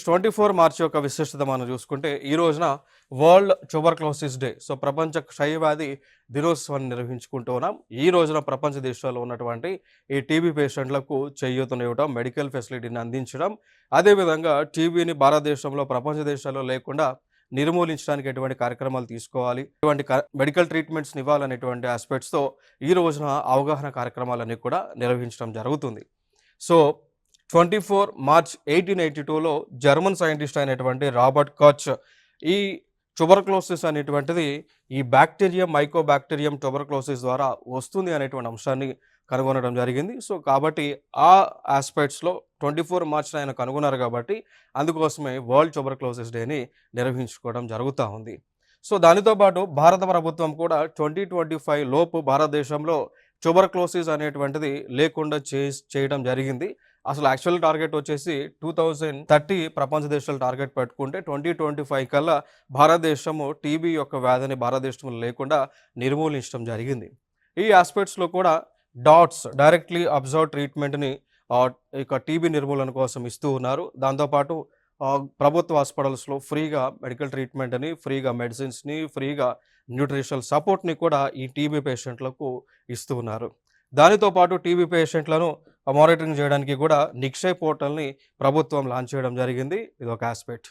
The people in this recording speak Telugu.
24 మార్చి యొక్క విశిష్టత మనం చూసుకుంటే ఈ రోజున వరల్డ్ ట్యూబర్క్లోసిస్ డే. సో ప్రపంచ క్షయవ్యాధి దినోత్సవాన్ని నిర్వహించుకుంటూ ఉన్నాం. ఈ రోజున ప్రపంచ దేశాల్లో ఉన్నటువంటి ఈ టీబీ పేషెంట్లకు చేయూతనివ్వడం, మెడికల్ ఫెసిలిటీని అందించడం, అదేవిధంగా టీబీని భారతదేశంలో ప్రపంచ దేశాల్లో లేకుండా నిర్మూలించడానికి ఎటువంటి కార్యక్రమాలు తీసుకోవాలి, ఇటువంటి మెడికల్ ట్రీట్మెంట్స్ని ఇవ్వాలనేటువంటి ఆస్పెక్ట్స్తో ఈ రోజున అవగాహన కార్యక్రమాలన్నీ కూడా నిర్వహించడం జరుగుతుంది. సో 24 మార్చ్ 1882లో జర్మన్ సైంటిస్ట్ అయినటువంటి రాబర్ట్ కాచ్ ఈ ట్యూబర్క్లోసిస్ అనేటువంటిది ఈ బ్యాక్టీరియం మైకోబాక్టీరియం ట్యూబర్క్లోసిస్ ద్వారా వస్తుంది అనేటువంటి అంశాన్ని కనుగొనడం జరిగింది. సో కాబట్టి ఆ ఆస్పెక్ట్స్లో 24 మార్చ్ ఆయన కనుగొన్నారు కాబట్టి అందుకోసమే వరల్డ్ ట్యూబర్క్లోసిస్ డేని నిర్వహించుకోవడం జరుగుతూ ఉంది. సో దానితో పాటు భారత ప్రభుత్వం కూడా 2025 లోపు భారతదేశంలో ట్యూబర్క్లోసిస్ అనేటువంటిది లేకుండా చేయడం జరిగింది. అసలు యాక్చువల్ టార్గెట్ వచ్చేసి 2030 ప్రపంచ దేశాలు టార్గెట్ పెట్టుకుంటే 2025 కల్లా భారతదేశము టీబీ యొక్క వ్యాధిని భారతదేశంలో లేకుండా నిర్మూలించడం జరిగింది. ఈ ఆస్పెక్ట్స్లో కూడా డాట్స్ డైరెక్ట్లీ అబ్జర్వ్ ట్రీట్మెంట్ని ఇక టీబీ నిర్మూలన కోసం ఇస్తూ ఉన్నారు. దాంతోపాటు ప్రభుత్వ హాస్పిటల్స్లో ఫ్రీగా మెడికల్ ట్రీట్మెంట్ని, ఫ్రీగా మెడిసిన్స్ని, ఫ్రీగా న్యూట్రిషనల్ సపోర్ట్ని కూడా ఈ టీబీ పేషెంట్లకు ఇస్తూ ఉన్నారు. దానితో పాటు టీబీ పేషెంట్లను మానిటరింగ్ చేయడానికి కూడా నిక్షయ్ పోర్టల్ని ప్రభుత్వం లాంచ్ చేయడం జరిగింది. ఇది ఒక ఆస్పెక్ట్.